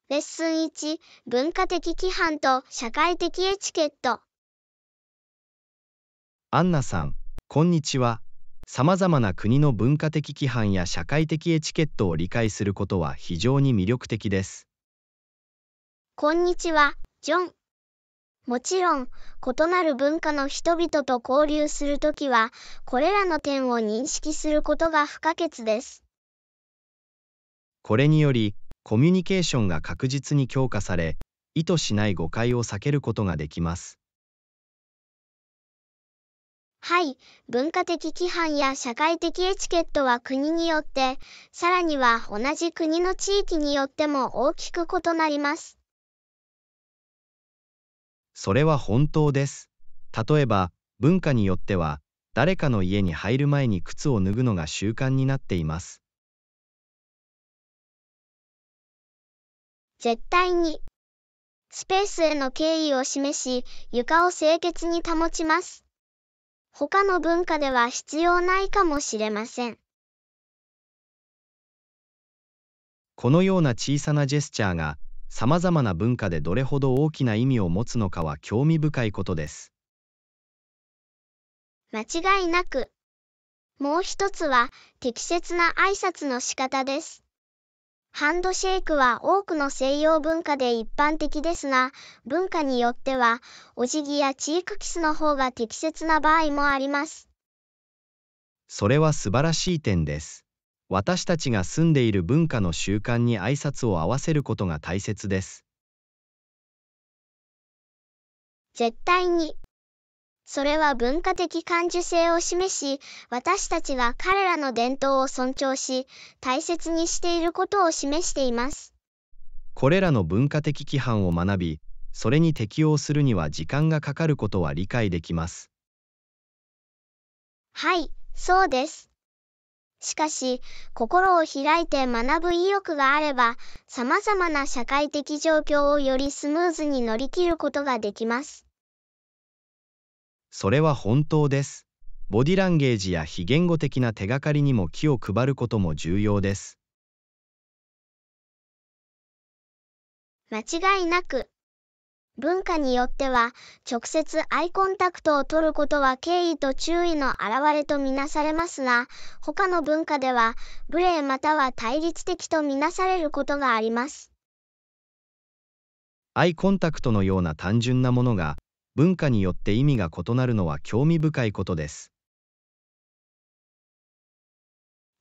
レッスン1、文化的規範と社会的エチケット。アンナさん、こんにちは。さまざまな国の文化的規範や社会的エチケットを理解することは非常に魅力的です。こんにちは、ジョン。もちろん、異なる文化の人々と交流するときは、これらの点を認識することが不可欠です。これにより、コミュニケーションが確実に強化され、意図しない誤解を避けることができます。はい、文化的規範や社会的エチケットは国によって、さらには同じ国の地域によっても大きく異なります。それは本当です。例えば、文化によっては、誰かの家に入る前に靴を脱ぐのが習慣になっています。絶対に、スペースへの敬意を示し、床を清潔に保ちます。他の文化では必要ないかもしれません。このような小さなジェスチャーが、さまざまな文化でどれほど大きな意味を持つのかは興味深いことです。間違いなく。もう一つは、適切な挨拶の仕方です。ハンドシェイクは多くの西洋文化で一般的ですが、文化によっては、お辞儀やチークキスの方が適切な場合もあります。それは素晴らしい点です。私たちが住んでいる文化の習慣に挨拶を合わせることが大切です。絶対に。それは文化的感受性を示し、私たちが彼らの伝統を尊重し、大切にしていることを示しています。これらの文化的規範を学び、それに適応するには時間がかかることは理解できます。はい、そうです。しかし、心を開いて学ぶ意欲があれば、様々な社会的状況をよりスムーズに乗り切ることができます。それは本当です。ボディランゲージや非言語的な手がかりにも気を配ることも重要です。間違いなく。文化によっては、直接アイコンタクトを取ることは敬意と注意の表れとみなされますが、他の文化では、無礼または対立的とみなされることがあります。アイコンタクトのような単純なものが、文化によって意味が異なるのは興味深いことです。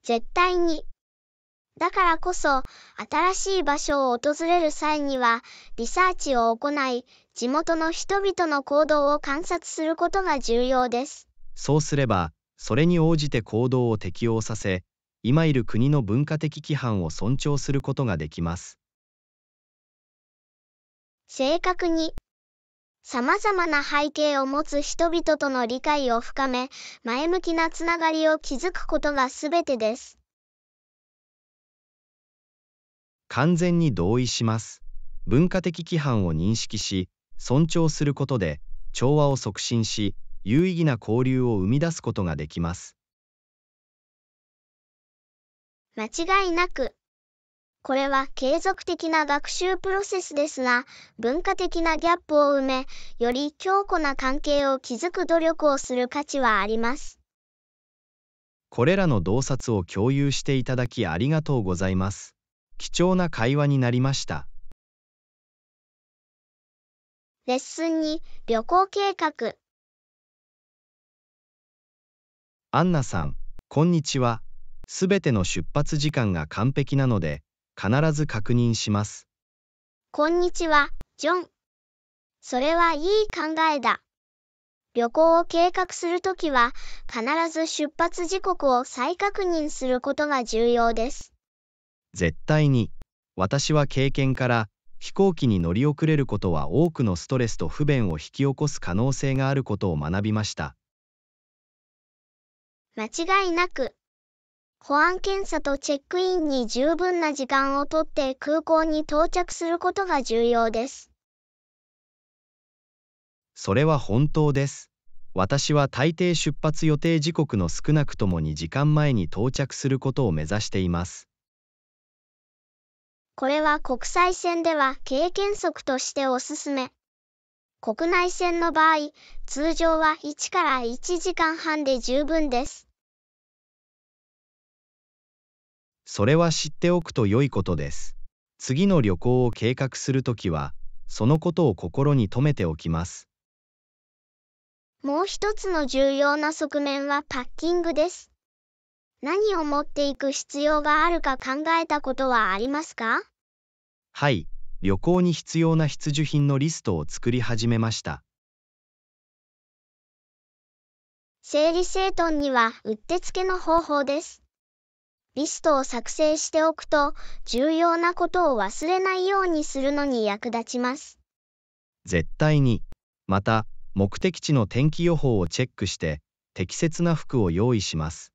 絶対に。だからこそ、新しい場所を訪れる際には、リサーチを行い、地元の人々の行動を観察することが重要です。そうすれば、それに応じて行動を適応させ、今いる国の文化的規範を尊重することができます。正確に。様々な背景を持つ人々との理解を深め、前向きなつながりを築くことがすべてです。完全に同意します。文化的規範を認識し、尊重することで、調和を促進し、有意義な交流を生み出すことができます。間違いなく。これは継続的な学習プロセスですが、文化的なギャップを埋め、より強固な関係を築く努力をする価値はあります。これらの洞察を共有していただきありがとうございます。貴重な会話になりました。レッスン2、旅行計画。アンナさん、こんにちは。すべての出発時間が完璧なので、必ず確認します。こんにちは、ジョン。それはいい考えだ。旅行を計画するときは、必ず出発時刻を再確認することが重要です。絶対に。私は経験から、飛行機に乗り遅れることは多くのストレスと不便を引き起こす可能性があることを学びました。間違いなく。保安検査とチェックインに十分な時間をとって空港に到着することが重要です。それは本当です。私は大抵出発予定時刻の少なくとも2時間前に到着することを目指しています。これは国際線では経験則としておすすめ。国内線の場合、通常は1から1時間半で十分です。それは知っておくと良いことです。次の旅行を計画するときは、そのことを心に留めておきます。もう一つの重要な側面はパッキングです。何を持っていく必要があるか考えたことはありますか？はい、旅行に必要な必需品のリストを作り始めました。整理整頓にはうってつけの方法です。リストを作成しておくと、重要なことを忘れないようにするのに役立ちます。絶対に。また、目的地の天気予報をチェックして、適切な服を用意します。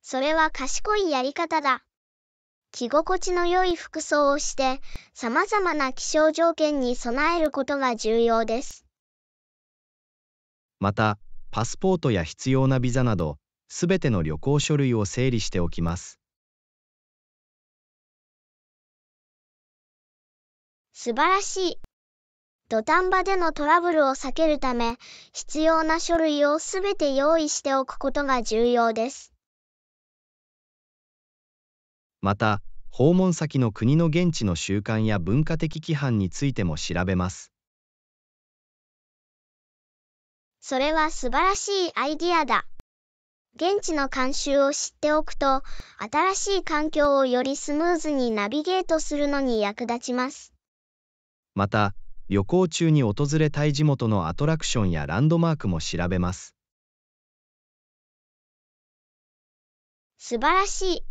それは賢いやり方だ。着心地の良い服装をして、様々な気象条件に備えることが重要です。また、パスポートや必要なビザなど、すべての旅行書類を整理しておきます。素晴らしい。土壇場でのトラブルを避けるため、必要な書類をすべて用意しておくことが重要です。また、訪問先の国の現地の習慣や文化的規範についても調べます。それは素晴らしいアイディアだ。現地の慣習を知っておくと、新しい環境をよりスムーズにナビゲートするのに役立ちます。また、旅行中に訪れたい地元のアトラクションやランドマークも調べます。素晴らしい。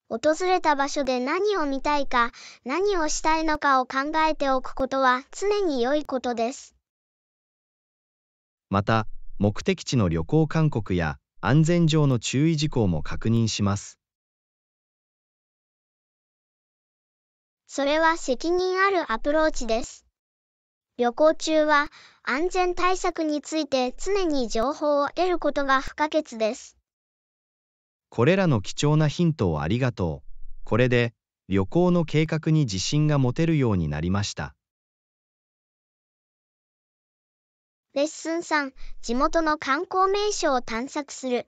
訪れた場所で何を見たいか、何をしたいのかを考えておくことは常に良いことです。また、目的地の旅行勧告や安全上の注意事項も確認します。それは責任あるアプローチです。旅行中は安全対策について常に情報を得ることが不可欠です。これらの貴重なヒントをありがとう。これで旅行の計画に自信が持てるようになりました。レッスン3、地元の観光名所を探索する。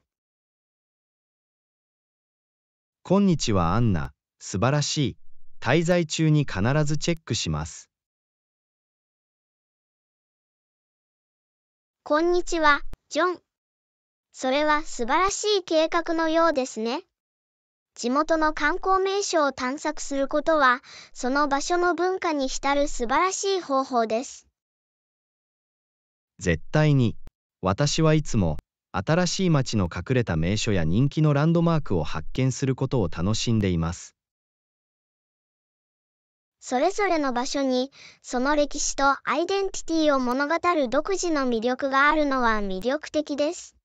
こんにちはアンナ、素晴らしい。滞在中に必ずチェックします。こんにちは、ジョン。それは素晴らしい計画のようですね。地元の観光名所を探索することは、その場所の文化に浸る素晴らしい方法です。絶対に。私はいつも新しい街の隠れた名所や人気のランドマークを発見することを楽しんでいます。それぞれの場所に、その歴史とアイデンティティを物語る独自の魅力があるのは魅力的です。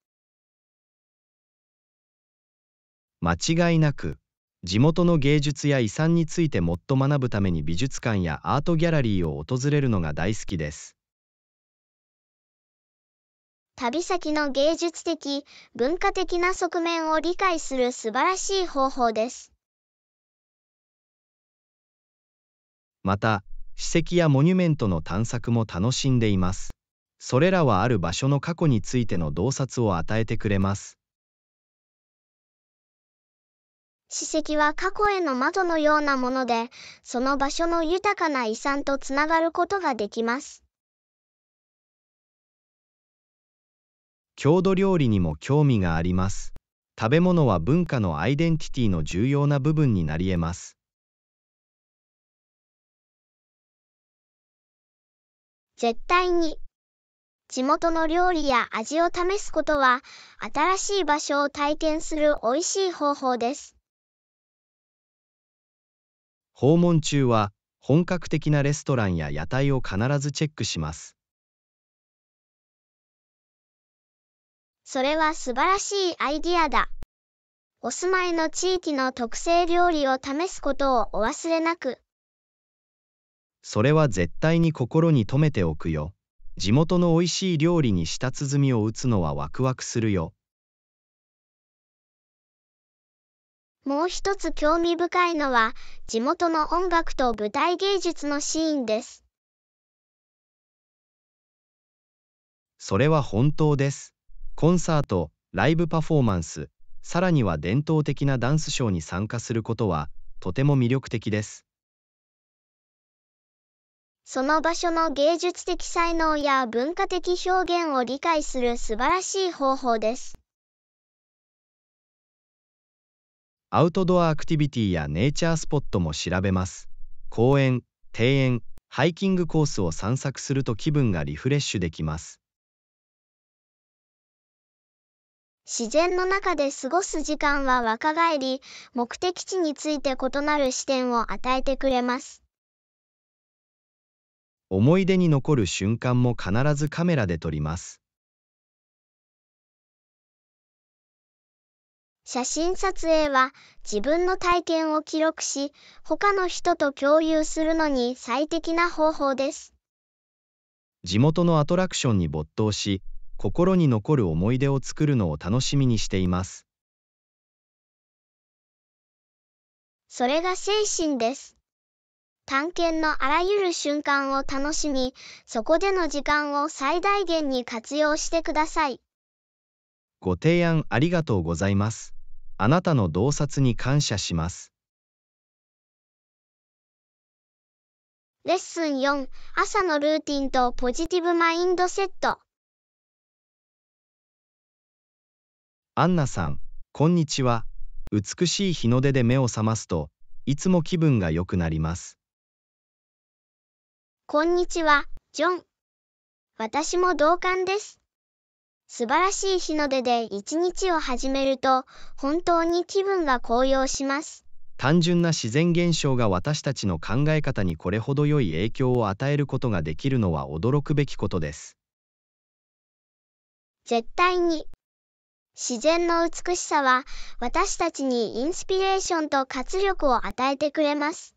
間違いなく、地元の芸術や遺産についてもっと学ぶために美術館やアートギャラリーを訪れるのが大好きです。旅先の芸術的、文化的な側面を理解する素晴らしい方法です。また、史跡やモニュメントの探索も楽しんでいます。それらはある場所の過去についての洞察を与えてくれます。史跡は過去への窓のようなもので、その場所の豊かな遺産とつながることができます。郷土料理にも興味があります。食べ物は文化のアイデンティティの重要な部分になり得ます。絶対に。地元の料理や味を試すことは、新しい場所を体験する美味しい方法です。訪問中は、本格的なレストランや屋台を必ずチェックします。それは素晴らしいアイディアだ。お住まいの地域の特製料理を試すことをお忘れなく。それは絶対に心に留めておくよ。地元の美味しい料理に舌鼓を打つのはワクワクするよ。もう一つ興味深いのは、地元の音楽と舞台芸術のシーンです。それは本当です。コンサート、ライブパフォーマンス、さらには伝統的なダンスショーに参加することは、とても魅力的です。その場所の芸術的才能や文化的表現を理解する素晴らしい方法です。アウトドアアクティビティやネイチャースポットも調べます。公園、庭園、ハイキングコースを散策すると気分がリフレッシュできます。自然の中で過ごす時間は若返り、目的地について異なる視点を与えてくれます。思い出に残る瞬間も必ずカメラで撮ります。写真撮影は自分の体験を記録し、他の人と共有するのに最適な方法です。地元のアトラクションに没頭し、心に残る思い出を作るのを楽しみにしています。それが精神です。探検のあらゆる瞬間を楽しみ、そこでの時間を最大限に活用してください。ご提案ありがとうございます。あなたの洞察に感謝します。レッスン4、朝のルーティンとポジティブマインドセット。アンナさん、こんにちは。美しい日の出で目を覚ますと、いつも気分が良くなります。こんにちは、ジョン。私も同感です。素晴らしい日の出で一日を始めると、本当に気分が高揚します。単純な自然現象が私たちの考え方にこれほど良い影響を与えることができるのは驚くべきことです。絶対に。自然の美しさは、私たちにインスピレーションと活力を与えてくれます。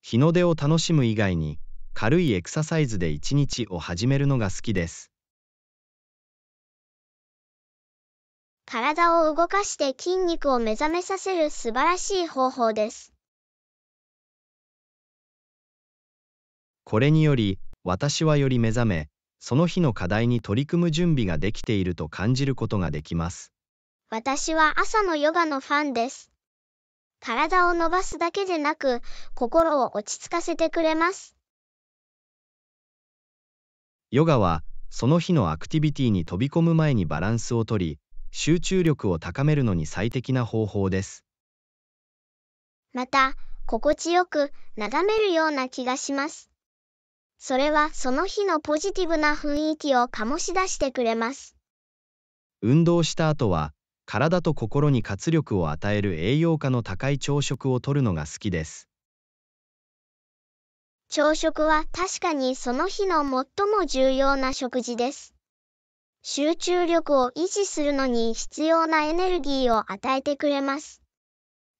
日の出を楽しむ以外に、軽いエクササイズで一日を始めるのが好きです。体を動かして筋肉を目覚めさせる素晴らしい方法です。これにより、私はより目覚め、その日の課題に取り組む準備ができていると感じることができます。私は朝のヨガのファンです。体を伸ばすだけでなく、心を落ち着かせてくれます。ヨガは、その日のアクティビティに飛び込む前にバランスをとり、集中力を高めるのに最適な方法です。また、心地よく眺めるような気がします。それはその日のポジティブな雰囲気を醸し出してくれます。運動した後は、体と心に活力を与える栄養価の高い朝食をとるのが好きです。朝食は確かにその日の最も重要な食事です。集中力を維持するのに必要なエネルギーを与えてくれます。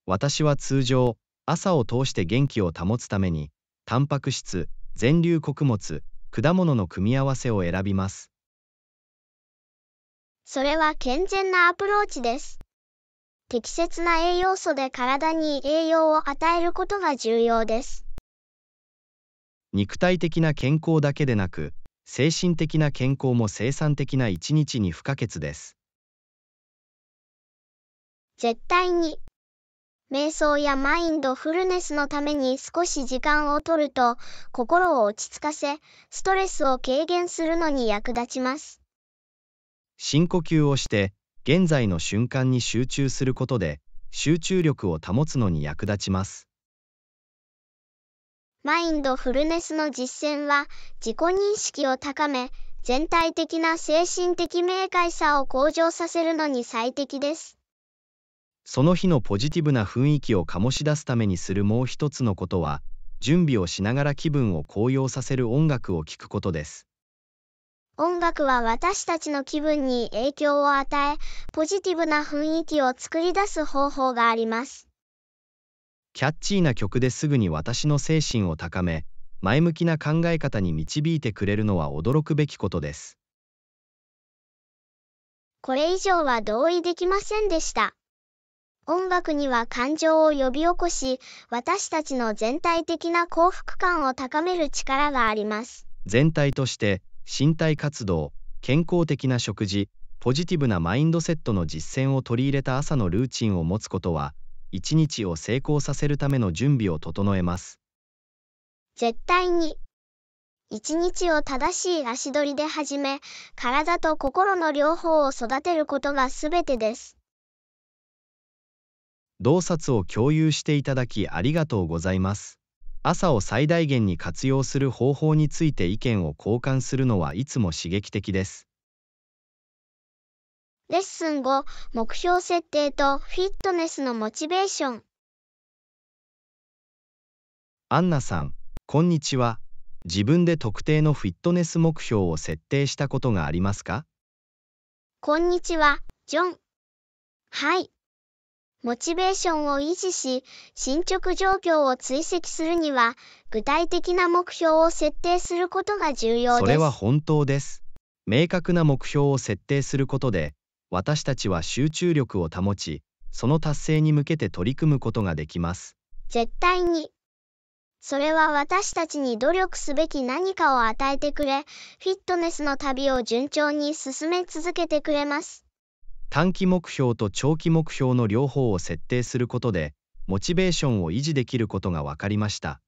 私は通常、朝を通して元気を保つために、タンパク質、全粒穀物、果物の組み合わせを選びます。それは健全なアプローチです。適切な栄養素で体に栄養を与えることが重要です。肉体的な健康だけでなく、精神的な健康も生産的な一日に不可欠です。絶対に。瞑想やマインドフルネスのために少し時間を取ると、心を落ち着かせ、ストレスを軽減するのに役立ちます。深呼吸をして、現在の瞬間に集中することで、集中力を保つのに役立ちます。マインドフルネスの実践は、自己認識を高め、全体的な精神的明快さを向上させるのに最適です。その日のポジティブな雰囲気を醸し出すためにするもう一つのことは、準備をしながら気分を高揚させる音楽を聴くことです。音楽は私たちの気分に影響を与え、ポジティブな雰囲気を作り出す方法があります。キャッチーな曲ですぐに私の精神を高め、前向きな考え方に導いてくれるのは驚くべきことです。これ以上は同意できませんでした。音楽には感情を呼び起こし、私たちの全体的な幸福感を高める力があります。全体として身体活動、健康的な食事、ポジティブなマインドセットの実践を取り入れた朝のルーチンを持つことは、一日を成功させるための準備を整えます。絶対に。一日を正しい足取りで始め、体と心の両方を育てることがすべてです。洞察を共有していただきありがとうございます。朝を最大限に活用する方法について意見を交換するのはいつも刺激的です。レッスン5、目標設定とフィットネスのモチベーション。アンナさん、こんにちは。自分で特定のフィットネス目標を設定したことがありますか？こんにちは、ジョン。はい。モチベーションを維持し、進捗状況を追跡するには、具体的な目標を設定することが重要です。それは本当です。明確な目標を設定することで、私たちは集中力を保ち、その達成に向けて取り組むことができます。絶対に。それは私たちに努力すべき何かを与えてくれ、フィットネスの旅を順調に進め続けてくれます。短期目標と長期目標の両方を設定することで、モチベーションを維持できることが分かりました。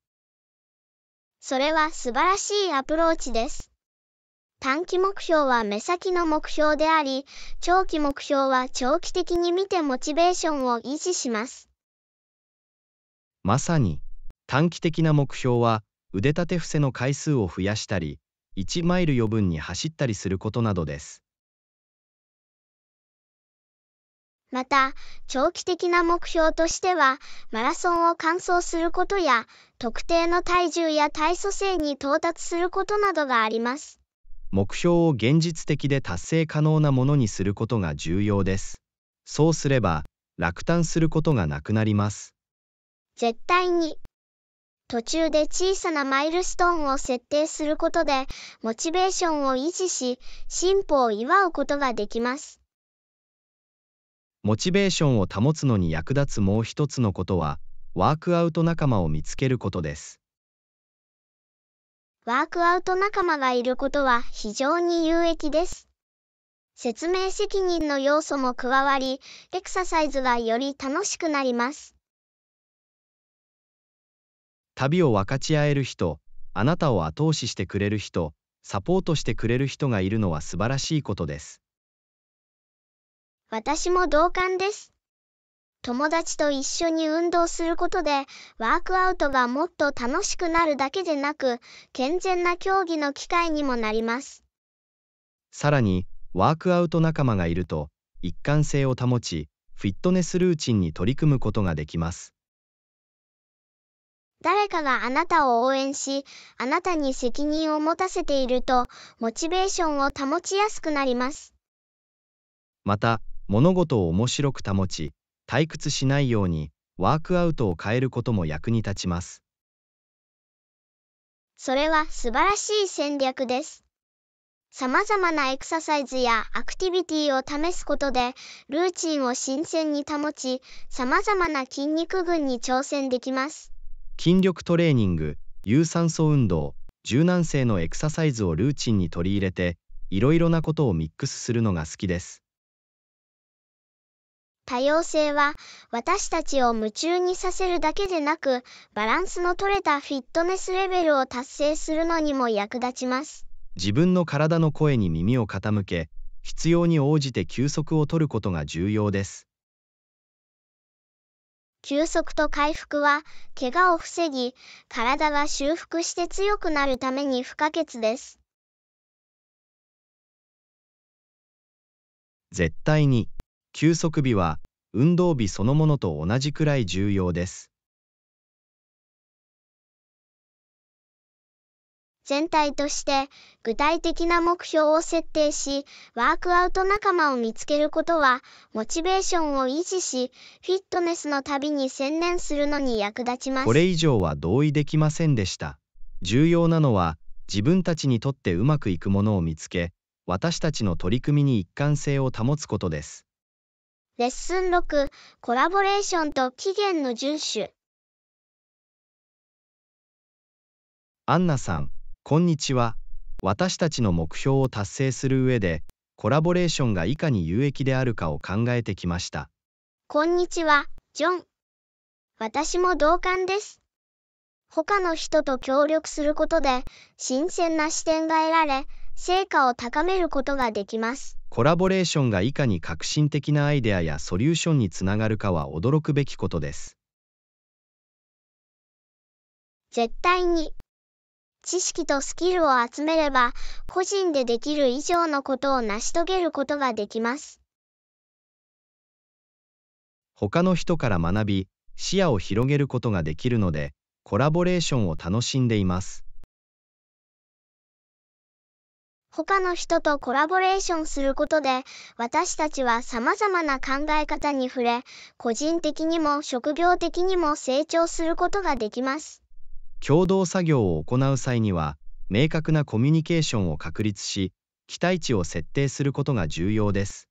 それは素晴らしいアプローチです。短期目標は目先の目標であり、長期目標は長期的に見てモチベーションを維持します。まさに、短期的な目標は腕立て伏せの回数を増やしたり、1マイル余分に走ったりすることなどです。また、長期的な目標としては、マラソンを完走することや、特定の体重や体組成に到達することなどがあります。目標を現実的で達成可能なものにすることが重要です。そうすれば、落胆することがなくなります。絶対に。途中で小さなマイルストーンを設定することで、モチベーションを維持し、進歩を祝うことができます。モチベーションを保つのに役立つもう一つのことは、ワークアウト仲間を見つけることです。ワークアウト仲間がいることは非常に有益です。説明責任の要素も加わり、エクササイズがより楽しくなります。旅を分かち合える人、あなたを後押ししてくれる人、サポートしてくれる人がいるのは素晴らしいことです。私も同感です。友達と一緒に運動することで、ワークアウトがもっと楽しくなるだけでなく、健全な競技の機会にもなります。さらに、ワークアウト仲間がいると、一貫性を保ち、フィットネスルーチンに取り組むことができます。誰かがあなたを応援し、あなたに責任を持たせていると、モチベーションを保ちやすくなります。また、物事を面白く保ち、退屈しないように、ワークアウトを変えることも役に立ちます。それは素晴らしい戦略です。様々なエクササイズやアクティビティを試すことで、ルーチンを新鮮に保ち、様々な筋肉群に挑戦できます。筋力トレーニング、有酸素運動、柔軟性のエクササイズをルーチンに取り入れて、いろいろなことをミックスするのが好きです。多様性は私たちを夢中にさせるだけでなく、バランスの取れたフィットネスレベルを達成するのにも役立ちます。自分の体の声に耳を傾け、必要に応じて休息を取ることが重要です。休息と回復は、怪我を防ぎ、体が修復して強くなるために不可欠です。絶対に、休息日は、運動日そのものと同じくらい重要です。全体として、具体的な目標を設定し、ワークアウト仲間を見つけることは、モチベーションを維持し、フィットネスの旅に専念するのに役立ちます。これ以上は同意できませんでした。重要なのは、自分たちにとってうまくいくものを見つけ、私たちの取り組みに一貫性を保つことです。レッスン6、コラボレーションと期限の遵守。アンナさん、こんにちは。私たちの目標を達成する上で、コラボレーションがいかに有益であるかを考えてきました。こんにちは、ジョン。私も同感です。他の人と協力することで、新鮮な視点が得られ、成果を高めることができます。コラボレーションがいかに革新的なアイデアやソリューションにつながるかは驚くべきことです。絶対に。知識とスキルを集めれば、個人でできる以上のことを成し遂げることができます。他の人から学び、視野を広げることができるので、コラボレーションを楽しんでいます。他の人とコラボレーションすることで、私たちは様々な考え方に触れ、個人的にも職業的にも成長することができます。共同作業を行う際には、明確なコミュニケーションを確立し、期待値を設定することが重要です。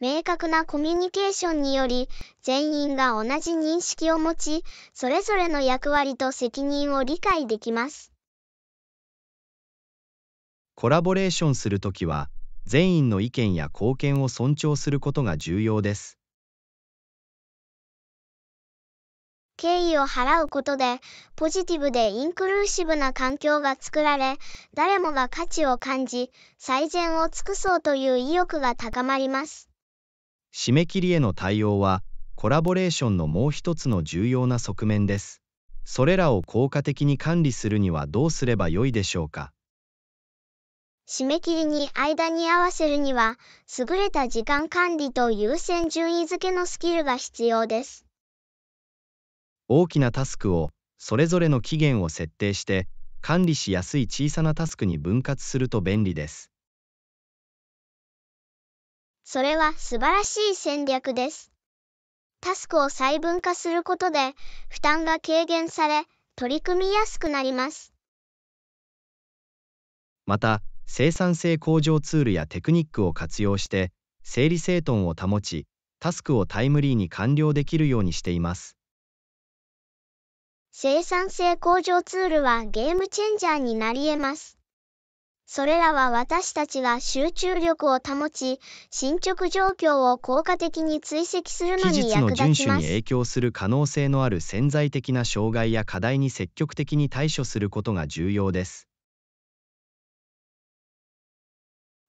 明確なコミュニケーションにより、全員が同じ認識を持ち、それぞれの役割と責任を理解できます。コラボレーションするときは、全員の意見や貢献を尊重することが重要です。敬意を払うことで、ポジティブでインクルーシブな環境が作られ、誰もが価値を感じ、最善を尽くそうという意欲が高まります。締め切りへの対応は、コラボレーションのもう一つの重要な側面です。それらを効果的に管理するにはどうすればよいでしょうか。締め切りに間に合わせるには、優れた時間管理と優先順位付けのスキルが必要です。大きなタスクをそれぞれの期限を設定して管理しやすい小さなタスクに分割すると便利です。それは素晴らしい戦略です。タスクを細分化することで負担が軽減され、取り組みやすくなります。また、生産性向上ツールやテクニックを活用して整理整頓を保ち、タスクをタイムリーに完了できるようにしています。生産性向上ツールはゲームチェンジャーになり得ます。それらは私たちが集中力を保ち、進捗状況を効果的に追跡するのに役立ちます。期日の遵守に影響する可能性のある潜在的な障害や課題に積極的に対処することが重要です。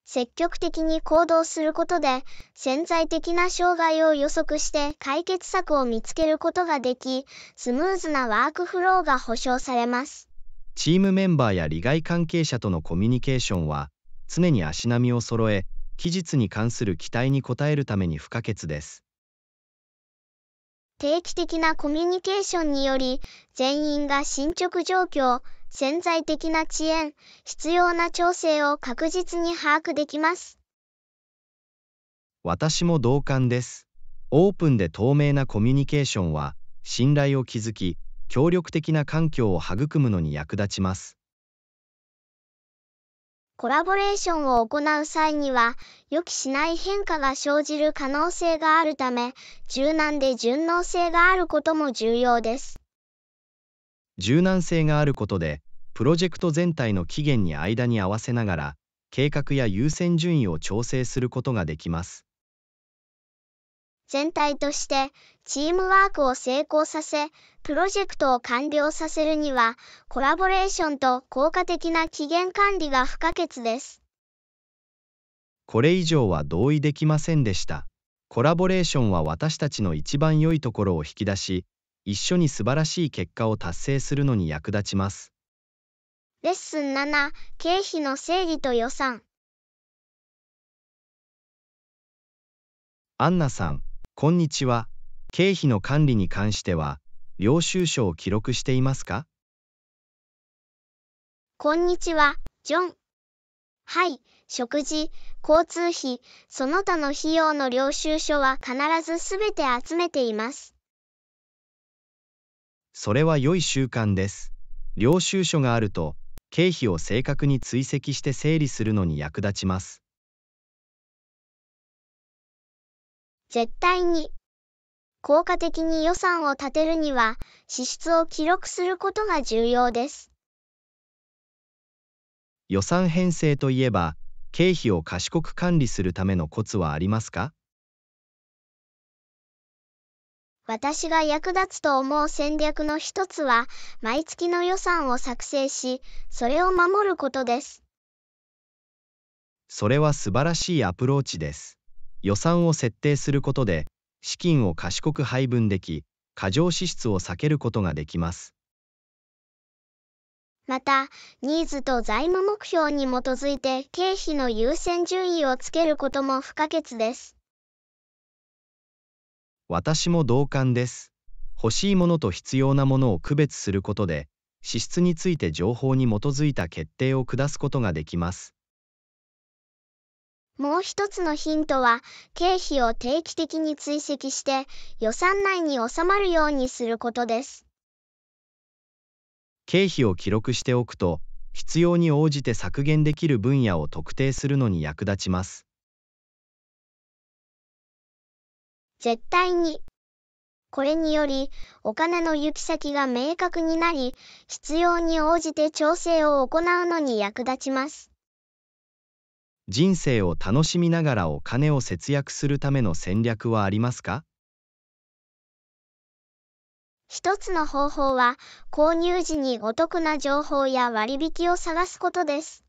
積極的に行動することで、潜在的な障害を予測して解決策を見つけることができ、スムーズなワークフローが保証されます。チームメンバーや利害関係者とのコミュニケーションは、常に足並みを揃え、期日に関する期待に応えるために不可欠です。定期的なコミュニケーションにより、全員が進捗状況、潜在的な遅延、必要な調整を確実に把握できます。私も同感です。オープンで透明なコミュニケーションは、信頼を築き、協力的な環境を育むのに役立ちます。コラボレーションを行う際には、予期しない変化が生じる可能性があるため、柔軟で順応性があることも重要です。柔軟性があることで、プロジェクト全体の期限に間に合わせながら、計画や優先順位を調整することができます。全体としてチームワークを成功させ、プロジェクトを完了させるには、コラボレーションと効果的な期限管理が不可欠です。これ以上は同意できませんでした。コラボレーションは私たちの一番良いところを引き出し、一緒に素晴らしい結果を達成するのに役立ちます。レッスン7、経費の整理と予算。アンナさん、こんにちは。経費の管理に関しては、領収書を記録していますか？こんにちは、ジョン。はい、食事、交通費、その他の費用の領収書は必ずすべて集めています。それは良い習慣です。領収書があると、経費を正確に追跡して整理するのに役立ちます。絶対に。効果的に予算を立てるには、支出を記録することが重要です。予算編成といえば、経費を賢く管理するためのコツはありますか？私が役立つと思う戦略の一つは、毎月の予算を作成し、それを守ることです。それは素晴らしいアプローチです。予算を設定することで、資金を賢く配分でき、過剰支出を避けることができます。また、ニーズと財務目標に基づいて経費の優先順位をつけることも不可欠です。私も同感です。欲しいものと必要なものを区別することで、支出について情報に基づいた決定を下すことができます。もう一つのヒントは、経費を定期的に追跡して、予算内に収まるようにすることです。経費を記録しておくと、必要に応じて削減できる分野を特定するのに役立ちます。絶対に。これにより、お金の行き先が明確になり、必要に応じて調整を行うのに役立ちます。人生を楽しみながらお金を節約するための戦略はありますか？一つの方法は、購入時にお得な情報や割引を探すことです。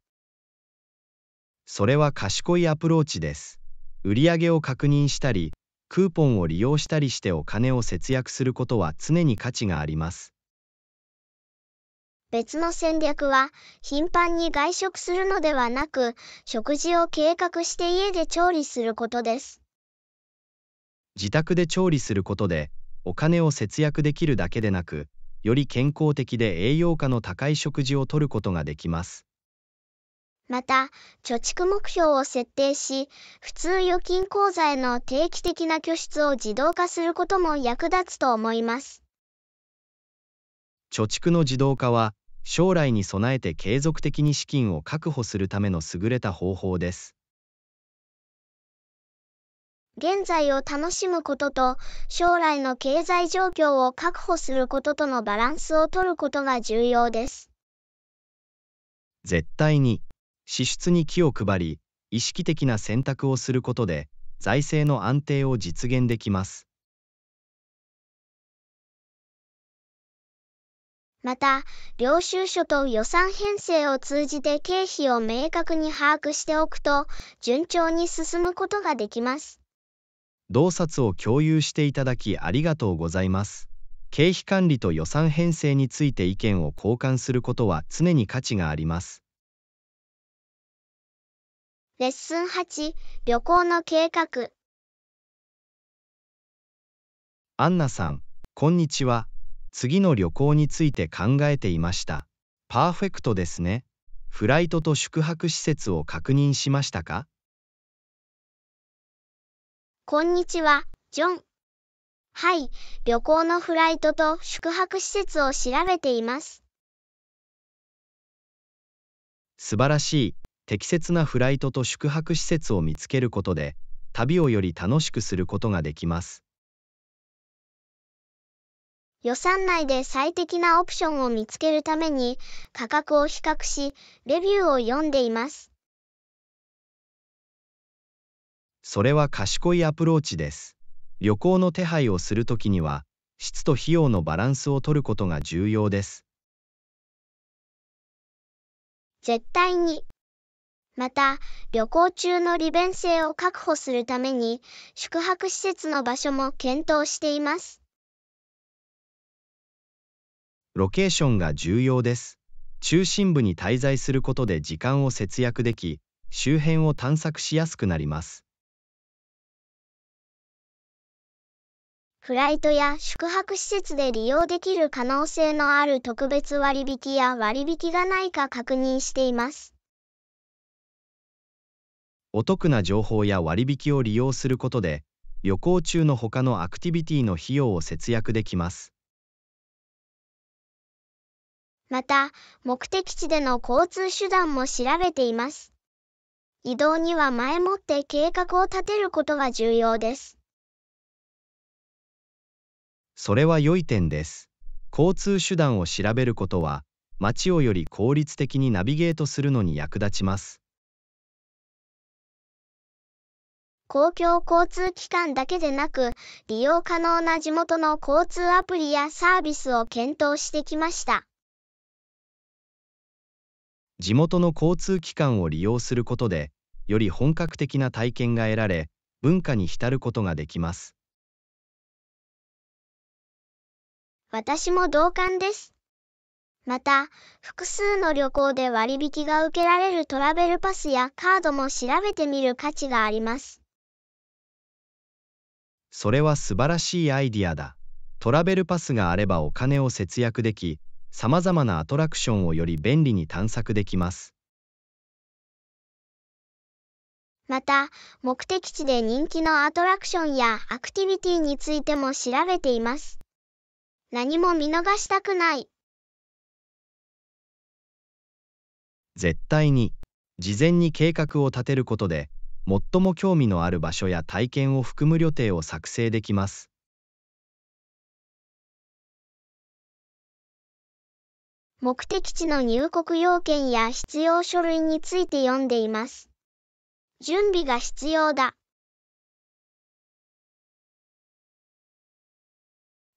それは賢いアプローチです。売上を確認したり、クーポンを利用したりしてお金を節約することは常に価値があります。別の戦略は、頻繁に外食するのではなく、食事を計画して家で調理することです。自宅で調理することで、お金を節約できるだけでなく、より健康的で栄養価の高い食事をとることができます。また、貯蓄目標を設定し、普通預金口座への定期的な拠出を自動化することも役立つと思います。貯蓄の自動化は、将来に備えて継続的に資金を確保するための優れた方法です。現在を楽しむことと、将来の経済状況を確保することとのバランスを取ることが重要です。絶対に、支出に気を配り、意識的な選択をすることで、財政の安定を実現できます。また、領収書と予算編成を通じて経費を明確に把握しておくと、順調に進むことができます。洞察を共有していただきありがとうございます。経費管理と予算編成について意見を交換することは常に価値があります。レッスン8、旅行の計画。アンナさん、こんにちは。次の旅行について考えていました。パーフェクトですね。フライトと宿泊施設を確認しましたか？こんにちは、ジョン。はい、旅行のフライトと宿泊施設を調べています。素晴らしい。適切なフライトと宿泊施設を見つけることで、旅をより楽しくすることができます。予算内で最適なオプションを見つけるために、価格を比較し、レビューを読んでいます。それは賢いアプローチです。旅行の手配をするときには、質と費用のバランスを取ることが重要です。絶対に。また、旅行中の利便性を確保するために、宿泊施設の場所も検討しています。ロケーションが重要です。中心部に滞在することで時間を節約でき、周辺を探索しやすくなります。フライトや宿泊施設で利用できる可能性のある特別割引や割引がないか確認しています。お得な情報や割引を利用することで、旅行中の他のアクティビティの費用を節約できます。また、目的地での交通手段も調べています。移動には前もって計画を立てることが重要です。それは良い点です。交通手段を調べることは、街をより効率的にナビゲートするのに役立ちます。公共交通機関だけでなく、利用可能な地元の交通アプリやサービスを検討してきました。地元の交通機関を利用することで、より本格的な体験が得られ、文化に浸ることができます。私も同感です。また、複数の旅行で割引が受けられるトラベルパスやカードも調べてみる価値があります。それは素晴らしいアイディアだ。トラベルパスがあればお金を節約でき、さまざまなアトラクションをより便利に探索できます。また、目的地で人気のアトラクションやアクティビティについても調べています。何も見逃したくない。絶対に、事前に計画を立てることで、最も興味のある場所や体験を含む旅程を作成できます。目的地の入国要件や必要書類について読んでいます。準備が必要だ。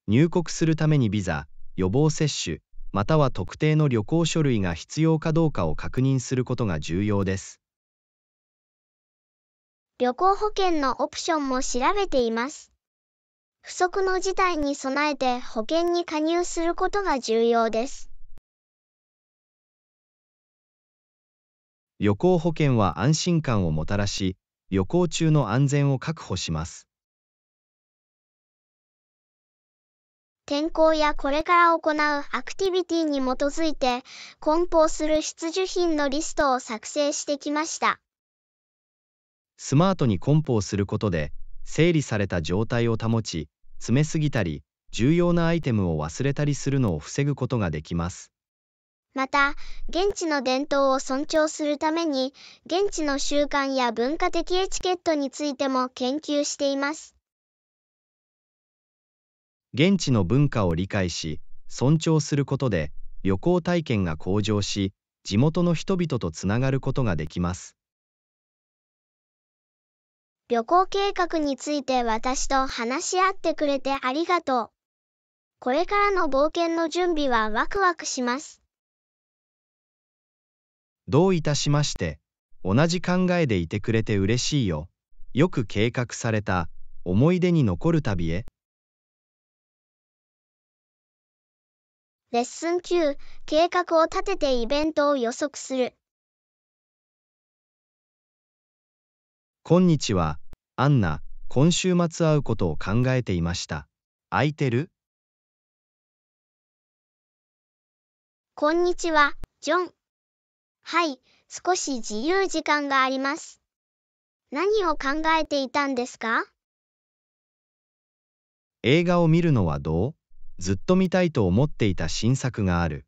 入国するためにビザ、予防接種、または特定の旅行書類が必要かどうかを確認することが重要です。旅行保険のオプションも調べています。不測の事態に備えて保険に加入することが重要です。旅行保険は安心感をもたらし、旅行中の安全を確保します。天候やこれから行うアクティビティに基づいて、梱包する必需品のリストを作成してきました。スマートに梱包することで、整理された状態を保ち、詰めすぎたり、重要なアイテムを忘れたりするのを防ぐことができます。また、現地の伝統を尊重するために、現地の習慣や文化的エチケットについても研究しています。現地の文化を理解し、尊重することで、旅行体験が向上し、地元の人々とつながることができます。旅行計画について私と話し合ってくれてありがとう。これからの冒険の準備はワクワクします。どういたしまして。同じ考えでいてくれて嬉しいよ。よく計画された、思い出に残る旅へ。レッスン9、計画を立ててイベントを予測する。こんにちは、アンナ。今週末会うことを考えていました。空いてる？こんにちは、ジョン。はい、少し自由時間があります。何を考えていたんですか？映画を見るのはどう？ずっと見たいと思っていた新作がある。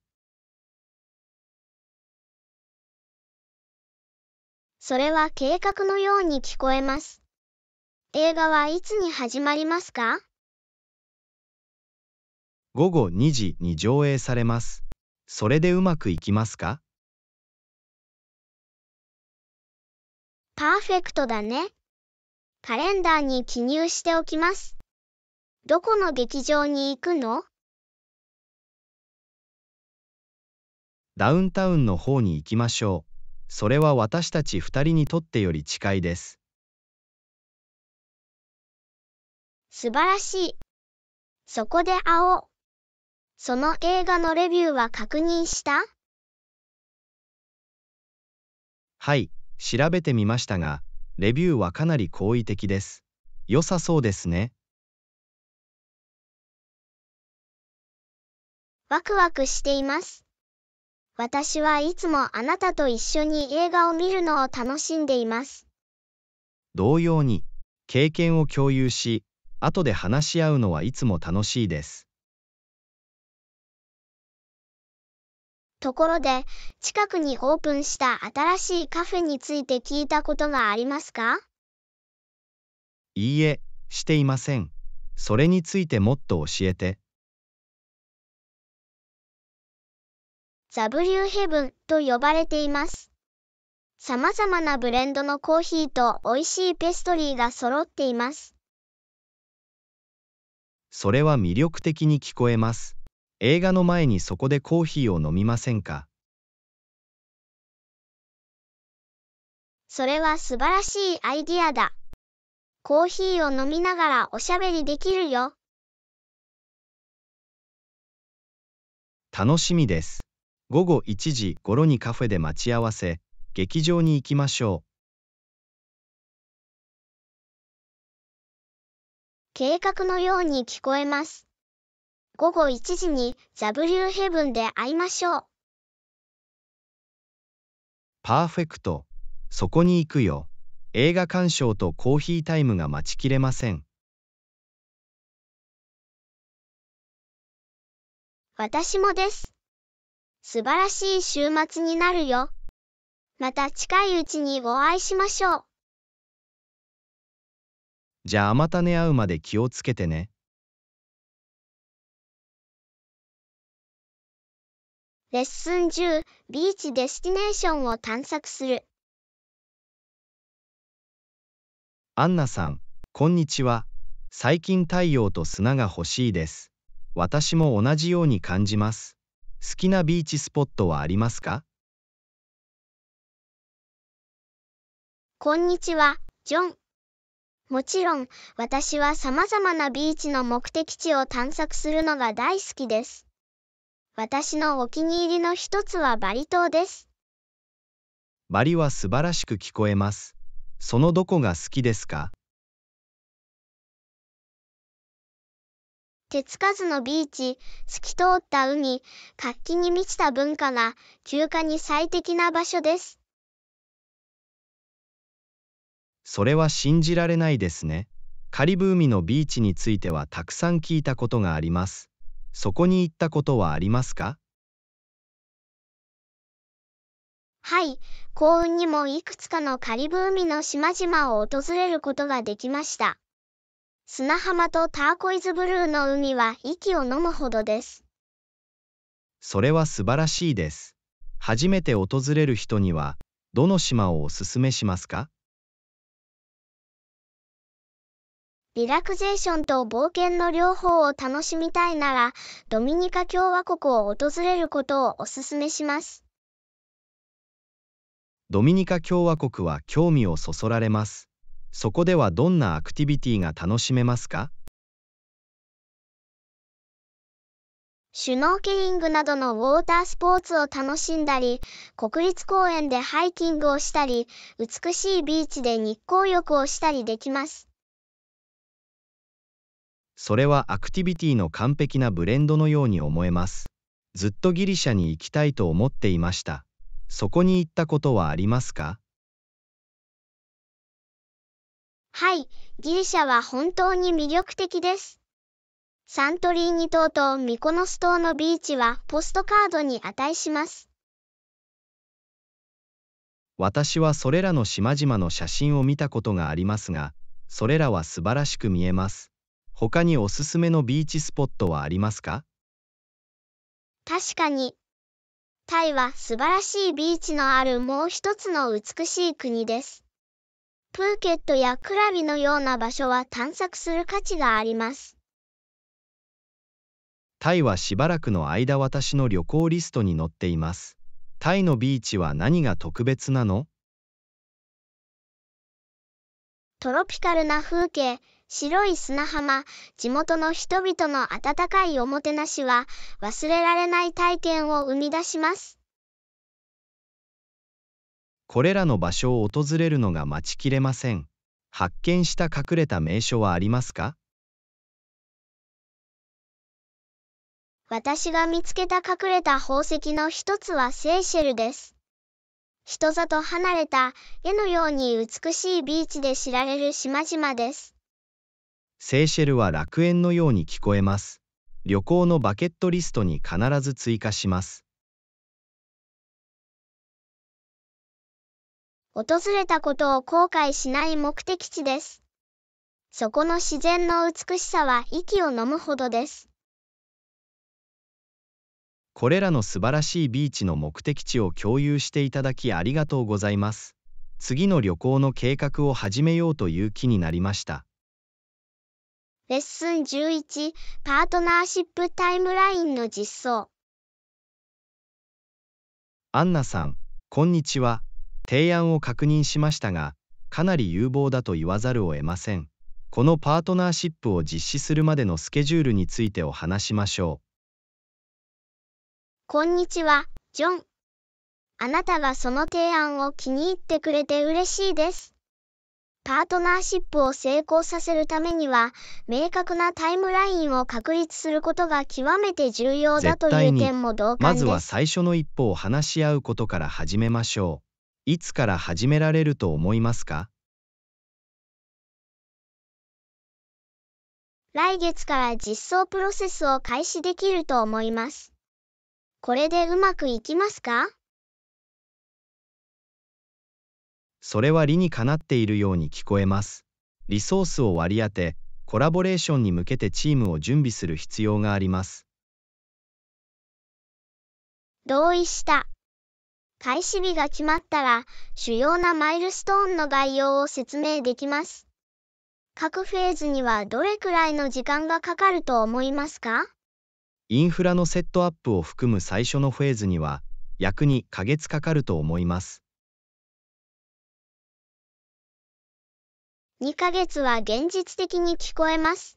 それは計画のように聞こえます。映画はいつに始まりますか？午後2時に上映されます。それでうまくいきますか？パーフェクトだね。カレンダーに記入しておきます。どこの劇場に行くの？ダウンタウンの方に行きましょう。それは私たち2人にとってより近いです。素晴らしい。そこで会おう。その映画のレビューは確認した？はい、調べてみましたが、レビューはかなり好意的です。良さそうですね。ワクワクしています。私はいつもあなたと一緒に映画を見るのを楽しんでいます。同様に、経験を共有し、後で話し合うのはいつも楽しいです。ところで、近くにオープンした新しいカフェについて聞いたことがありますか？いいえ、していません。それについてもっと教えて。ザ・ブリューヘブンと呼ばれています。様々なブレンドのコーヒーと美味しいペストリーが揃っています。それは魅力的に聞こえます。映画の前にそこでコーヒーを飲みませんか？それは素晴らしいアイディアだ。コーヒーを飲みながらおしゃべりできるよ。楽しみです。午後1時頃にカフェで待ち合わせ、劇場に行きましょう。計画のように聞こえます。午後1時にザ・ブリューヘブンで会いましょう。パーフェクト。そこに行くよ。映画鑑賞とコーヒータイムが待ちきれません。私もです。素晴らしい週末になるよ。また近いうちにお会いしましょう。じゃあまたね。会うまで気をつけてね。レッスン10、ビーチデスティネーションを探索する。アンナさん、こんにちは。最近太陽と砂が欲しいです。私も同じように感じます。好きなビーチスポットはありますか？こんにちは、ジョン。もちろん、私は様々なビーチの目的地を探索するのが大好きです。私のお気に入りの一つはバリ島です。バリは素晴らしく聞こえます。そのどこが好きですか？手つかずのビーチ、透き通った海、活気に満ちた文化が休暇に最適な場所です。それは信じられないですね。カリブ海のビーチについてはたくさん聞いたことがあります。そこに行ったことはありますか？はい、幸運にもいくつかのカリブ海の島々を訪れることができました。砂浜とターコイズブルーの海は息を飲むほどです。それは素晴らしいです。初めて訪れる人には、どの島をおすすめしますか？リラクゼーションと冒険の両方を楽しみたいなら、ドミニカ共和国を訪れることをおすすめします。ドミニカ共和国は興味をそそられます。そこではどんなアクティビティが楽しめますか？シュノーケリングなどのウォータースポーツを楽しんだり、国立公園でハイキングをしたり、美しいビーチで日光浴をしたりできます。それはアクティビティの完璧なブレンドのように思えます。ずっとギリシャに行きたいと思っていました。そこに行ったことはありますか？はい、ギリシャは本当に魅力的です。サントリーニ島とミコノス島のビーチはポストカードに値します。私はそれらの島々の写真を見たことがありますが、それらは素晴らしく見えます。他におすすめのビーチスポットはありますか？確かに、タイは素晴らしいビーチのあるもう一つの美しい国です。プーケットやクラビのような場所は探索する価値があります。タイはしばらくの間私の旅行リストに載っています。タイのビーチは何が特別なの？トロピカルな風景、白い砂浜、地元の人々の温かいおもてなしは忘れられない体験を生み出します。これらの場所を訪れるのが待ちきれません。発見した隠れた名所はありますか？私が見つけた隠れた宝石の一つはセーシェルです。人里離れた絵のように美しいビーチで知られる島々です。セーシェルは楽園のように聞こえます。旅行のバケットリストに必ず追加します。訪れたことを後悔しない目的地です。そこの自然の美しさは息を飲むほどです。これらの素晴らしいビーチの目的地を共有していただきありがとうございます。次の旅行の計画を始めようという気になりました。レッスン11、パートナーシップタイムラインの実装。アンナさん、こんにちは。提案を確認しましたが、かなり有望だと言わざるを得ません。このパートナーシップを実施するまでのスケジュールについてお話しましょう。こんにちは、ジョン。あなたがその提案を気に入ってくれて嬉しいです。パートナーシップを成功させるためには、明確なタイムラインを確立することが極めて重要だという点も同感です。まずは最初の一歩を話し合うことから始めましょう。いつから始められると思いますか？来月から実装プロセスを開始できると思います。これでうまくいきますか？それは理にかなっているように聞こえます。リソースを割り当て、コラボレーションに向けてチームを準備する必要があります。同意した。開始日が決まったら、主要なマイルストーンの概要を説明できます。各フェーズにはどれくらいの時間がかかると思いますか？インフラのセットアップを含む最初のフェーズには、約2ヶ月かかると思います。2ヶ月は現実的に聞こえます。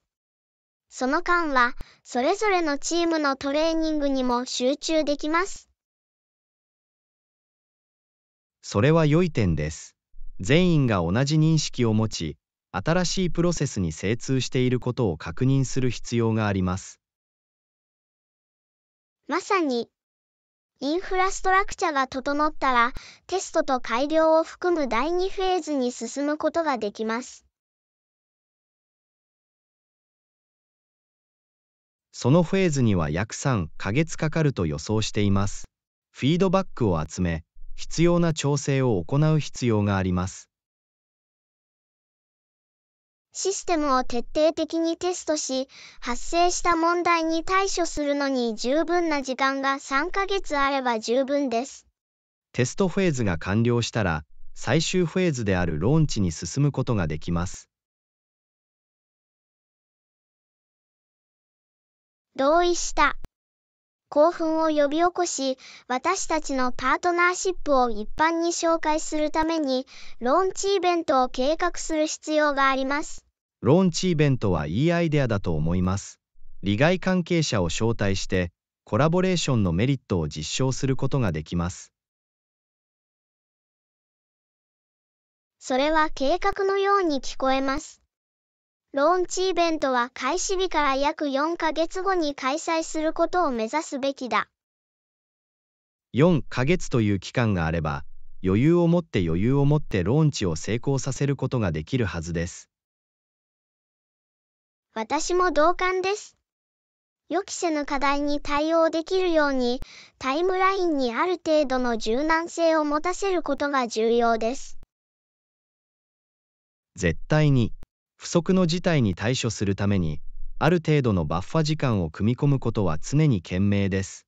その間は、それぞれのチームのトレーニングにも集中できます。それは良い点です。全員が同じ認識を持ち、新しいプロセスに精通していることを確認する必要があります。まさに、インフラストラクチャが整ったら、テストと改良を含む第2フェーズに進むことができます。そのフェーズには約3ヶ月かかると予想しています。フィードバックを集め、必要な調整を行う必要があります。システムを徹底的にテストし、発生した問題に対処するのに十分な時間が3ヶ月あれば十分です。テストフェーズが完了したら、最終フェーズであるローンチに進むことができます。同意した。興奮を呼び起こし、私たちのパートナーシップを一般に紹介するために、ローンチイベントを計画する必要があります。ローンチイベントはいいアイデアだと思います。利害関係者を招待して、コラボレーションのメリットを実証することができます。それは計画のように聞こえます。ローンチイベントは開始日から約4ヶ月後に開催することを目指すべきだ。4ヶ月という期間があれば、余裕を持ってローンチを成功させることができるはずです。私も同感です。予期せぬ課題に対応できるように、タイムラインにある程度の柔軟性を持たせることが重要です。絶対に、不測の事態に対処するために、ある程度のバッファ時間を組み込むことは常に賢明です。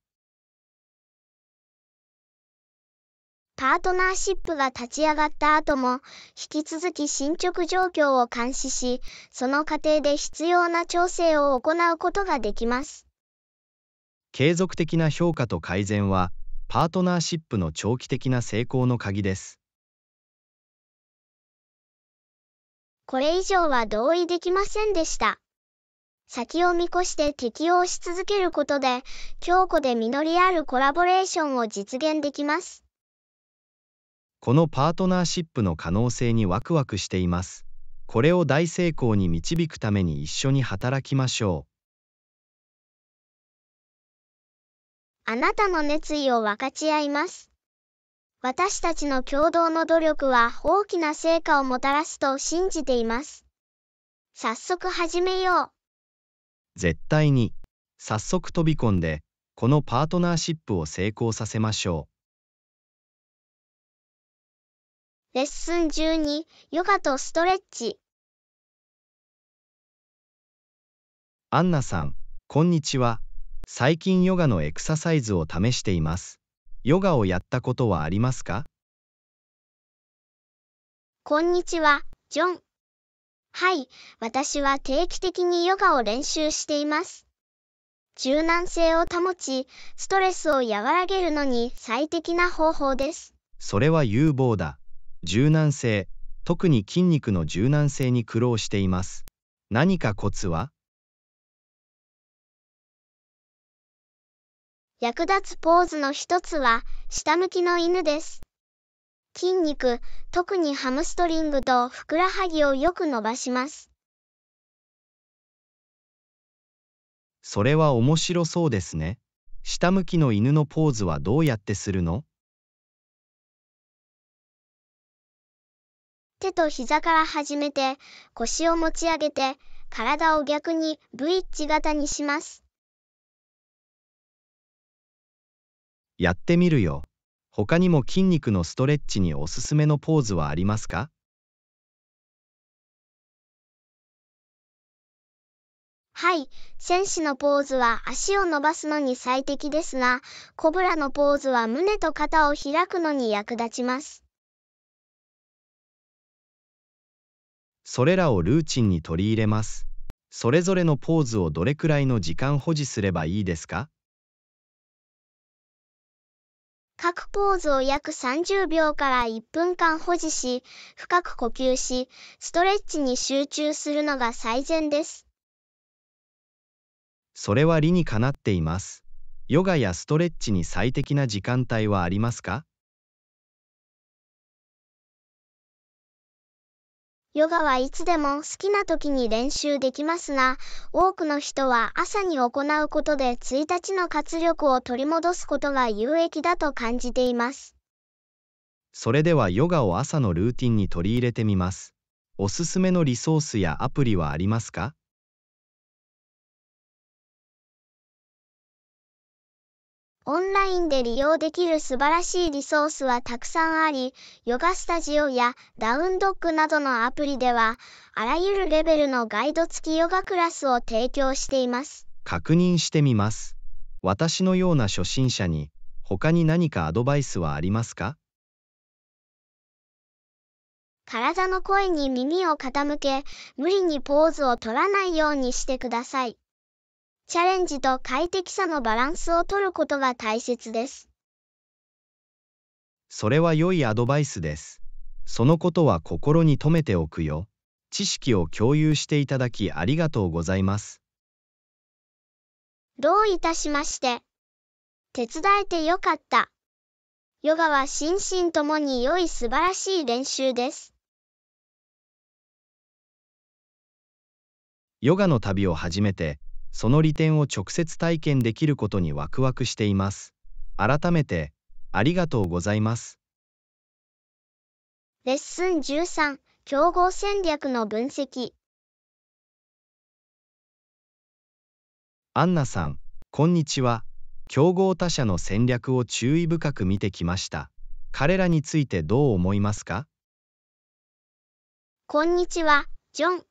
パートナーシップが立ち上がった後も、引き続き進捗状況を監視し、その過程で必要な調整を行うことができます。継続的な評価と改善は、パートナーシップの長期的な成功の鍵です。これ以上は同意できませんでした。先を見越して適応し続けることで、強固で実りあるコラボレーションを実現できます。このパートナーシップの可能性にワクワクしています。これを大成功に導くために一緒に働きましょう。あなたの熱意を分かち合います。私たちの共同の努力は大きな成果をもたらすと信じています。早速始めよう。絶対に、早速飛び込んで、このパートナーシップを成功させましょう。レッスン12、ヨガとストレッチ。アンナさん、こんにちは。最近ヨガのエクササイズを試しています。ヨガをやったことはありますか？こんにちは、ジョン。はい、私は定期的にヨガを練習しています。柔軟性を保ち、ストレスを和らげるのに最適な方法です。それは有望だ。柔軟性、特に筋肉の柔軟性に苦労しています。何かコツは？役立つポーズの一つは、下向きの犬です。筋肉、特にハムストリングとふくらはぎをよく伸ばします。それは面白そうですね。下向きの犬のポーズはどうやってするの？手と膝から始めて、腰を持ち上げて、体を逆に V 字型にします。やってみるよ。他にも筋肉のストレッチにおすすめのポーズはありますか？はい、戦士のポーズは足を伸ばすのに最適ですが、コブラのポーズは胸と肩を開くのに役立ちます。それらをルーチンに取り入れます。それぞれのポーズをどれくらいの時間保持すればいいですか？各ポーズを約30秒から1分間保持し、深く呼吸し、ストレッチに集中するのが最善です。それは理にかなっています。ヨガやストレッチに最適な時間帯はありますか？ヨガはいつでも好きな時に練習できますが、多くの人は朝に行うことで1日の活力を取り戻すことが有益だと感じています。それではヨガを朝のルーティンに取り入れてみます。おすすめのリソースやアプリはありますか？オンラインで利用できる素晴らしいリソースはたくさんあり、ヨガスタジオやダウンドッグなどのアプリでは、あらゆるレベルのガイド付きヨガクラスを提供しています。確認してみます。私のような初心者に他に何かアドバイスはありますか？体の声に耳を傾け、無理にポーズを取らないようにしてください。チャレンジと快適さのバランスを取ることが大切です。それは良いアドバイスです。そのことは心に留めておくよ。知識を共有していただきありがとうございます。どういたしまして。手伝えてよかった。ヨガは心身ともに良い素晴らしい練習です。ヨガの旅を始めて、その利点を直接体験できることにワクワクしています。改めて、ありがとうございます。レッスン13、競合戦略の分析。アンナさん、こんにちは。競合他社の戦略を注意深く見てきました。彼らについてどう思いますか？こんにちは、ジョン。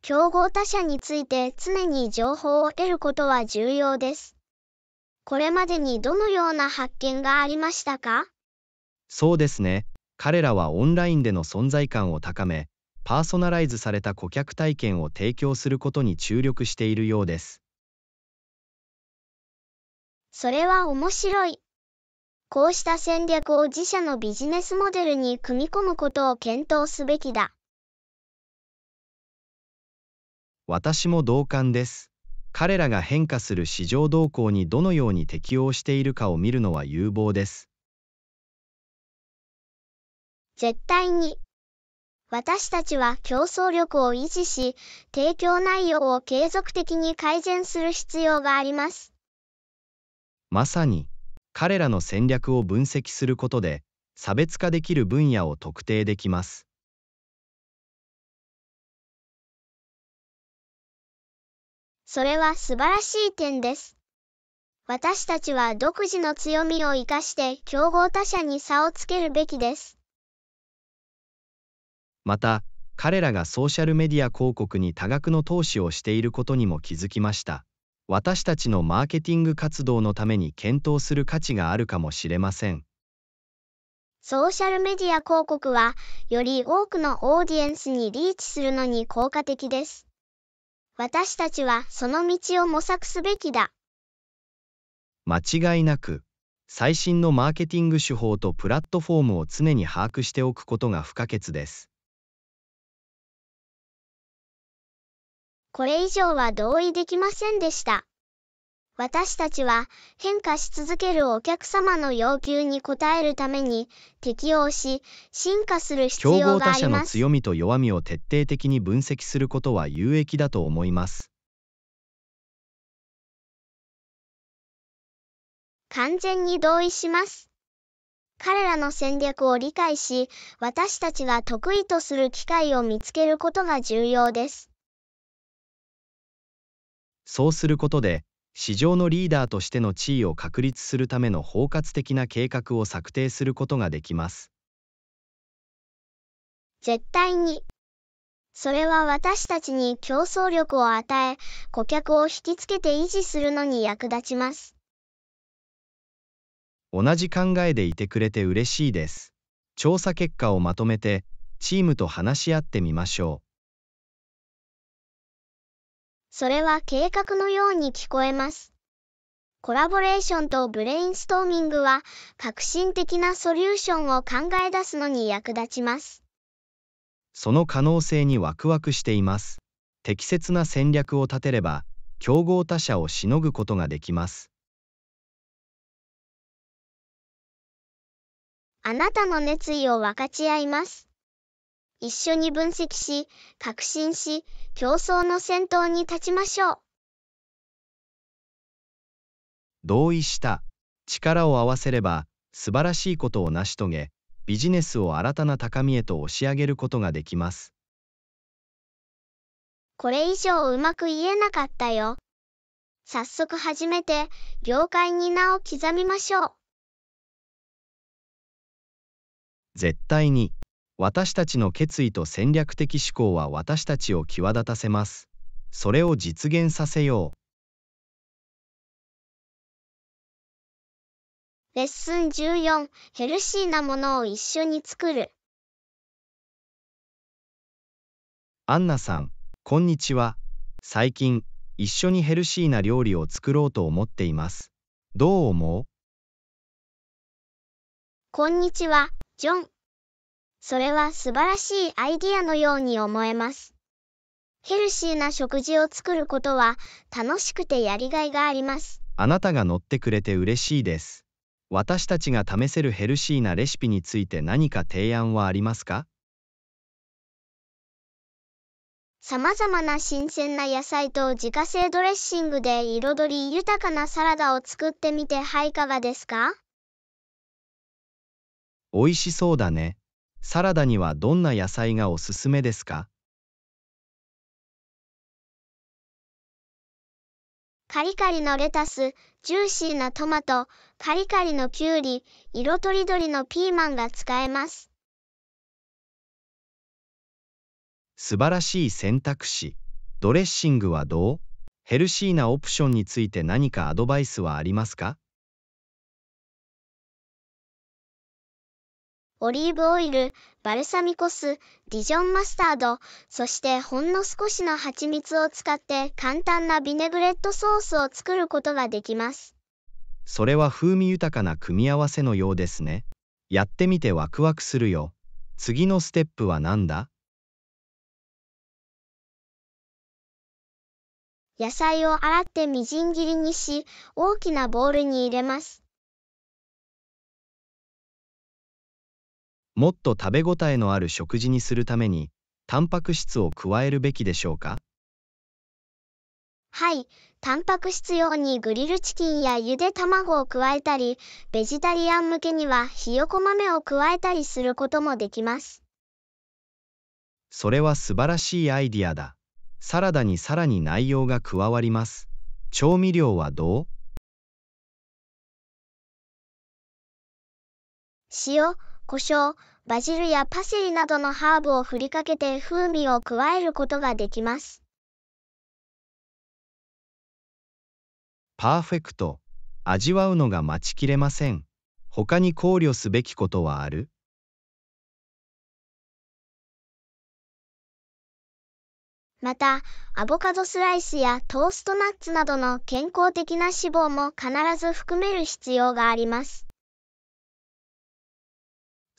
競合他社について常に情報を得ることは重要です。これまでにどのような発見がありましたか？そうですね。彼らはオンラインでの存在感を高め、パーソナライズされた顧客体験を提供することに注力しているようです。それは面白い。こうした戦略を自社のビジネスモデルに組み込むことを検討すべきだ。私も同感です。彼らが変化する市場動向にどのように適応しているかを見るのは有望です。絶対に。私たちは競争力を維持し、提供内容を継続的に改善する必要があります。まさに、彼らの戦略を分析することで、差別化できる分野を特定できます。それは素晴らしい点です。私たちは独自の強みを生かして競合他社に差をつけるべきです。また、彼らがソーシャルメディア広告に多額の投資をしていることにも気づきました。私たちのマーケティング活動のために検討する価値があるかもしれません。ソーシャルメディア広告は、より多くのオーディエンスにリーチするのに効果的です。私たちはその道を模索すべきだ。間違いなく、最新のマーケティング手法とプラットフォームを常に把握しておくことが不可欠です。これ以上は同意できませんでした。私たちは変化し続けるお客様の要求に応えるために適応し、進化する必要があります。競合他社の強みと弱みを徹底的に分析することは有益だと思います。完全に同意します。彼らの戦略を理解し、私たちが得意とする機会を見つけることが重要です。そうすることで、市場のリーダーとしての地位を確立するための包括的な計画を策定することができます。絶対に。それは私たちに競争力を与え、顧客を引きつけて維持するのに役立ちます。同じ考えでいてくれて嬉しいです。調査結果をまとめて、チームと話し合ってみましょう。それは計画のように聞こえます。コラボレーションとブレインストーミングは、革新的なソリューションを考え出すのに役立ちます。その可能性にワクワクしています。適切な戦略を立てれば、競合他社をしのぐことができます。あなたの熱意を分かち合います。一緒に分析し、革新し、競争の先頭に立ちましょう。同意した。力を合わせれば、素晴らしいことを成し遂げ、ビジネスを新たな高みへと押し上げることができます。これ以上うまく言えなかったよ。早速始めて、業界に名を刻みましょう。絶対に。私たちの決意と戦略的思考は私たちを際立たせます。それを実現させよう。レッスン14、ヘルシーなものを一緒に作る。アンナさん、こんにちは。最近、一緒にヘルシーな料理を作ろうと思っています。どう思う？こんにちは、ジョン。それは素晴らしいアイディアのように思えます。ヘルシーな食事を作ることは楽しくてやりがいがあります。あなたが乗ってくれて嬉しいです。私たちが試せるヘルシーなレシピについて何か提案はありますか？様々な新鮮な野菜と自家製ドレッシングで彩り豊かなサラダを作ってみてはいかがですか？美味しそうだね。サラダにはどんな野菜がおすすめですか？カリカリのレタス、ジューシーなトマト、カリカリのキュウリ、色とりどりのピーマンが使えます。素晴らしい選択肢。ドレッシングはどう？ヘルシーなオプションについて何かアドバイスはありますか？オリーブオイル、バルサミコ酢、ディジョンマスタード、そしてほんの少しの蜂蜜を使って簡単なビネグレットソースを作ることができます。それは風味豊かな組み合わせのようですね。やってみてワクワクするよ。次のステップは何だ？野菜を洗ってみじん切りにし、大きなボウルに入れます。もっと食べ応えのある食事にするために、タンパク質を加えるべきでしょうか？はい、タンパク質用にグリルチキンやゆで卵を加えたり、ベジタリアン向けにはひよこ豆を加えたりすることもできます。それは素晴らしいアイディアだ。サラダにさらに内容が加わります。調味料はどう？塩、胡椒、バジルやパセリなどのハーブを振りかけて風味を加えることができます。パーフェクト。味わうのが待ちきれません。他に考慮すべきことはある？また、アボカドスライスやトーストナッツなどの健康的な脂肪も必ず含める必要があります。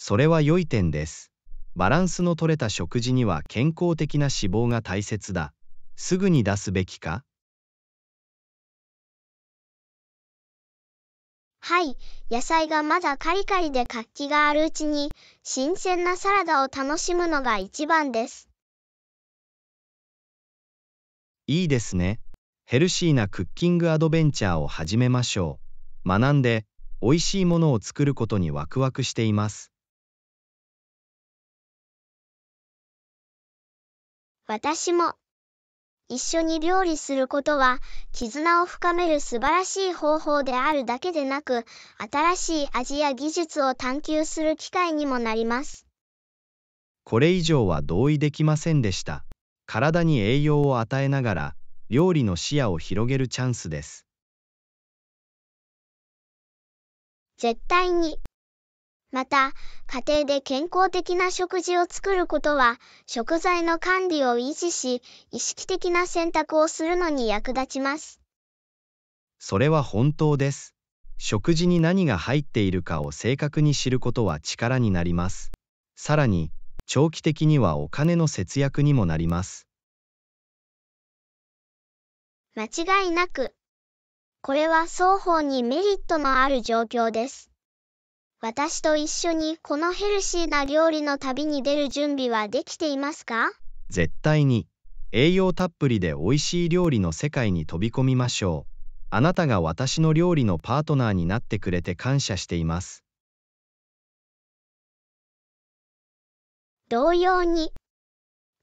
それは良い点です。バランスの取れた食事には健康的な脂肪が大切だ。すぐに出すべきか？はい、野菜がまだカリカリで活気があるうちに、新鮮なサラダを楽しむのが一番です。いいですね。ヘルシーなクッキングアドベンチャーを始めましょう。学んで、美味しいものを作ることにワクワクしています。私も。一緒に料理することは、絆を深める素晴らしい方法であるだけでなく、新しい味や技術を探求する機会にもなります。これ以上は同意できませんでした。体に栄養を与えながら、料理の視野を広げるチャンスです。絶対に。また、家庭で健康的な食事を作ることは、食材の管理を維持し、意識的な選択をするのに役立ちます。それは本当です。食事に何が入っているかを正確に知ることは力になります。さらに、長期的にはお金の節約にもなります。間違いなく。これは双方にメリットのある状況です。私と一緒にこのヘルシーな料理の旅に出る準備はできていますか？絶対に。栄養たっぷりで美味しい料理の世界に飛び込みましょう。あなたが私の料理のパートナーになってくれて感謝しています。同様に。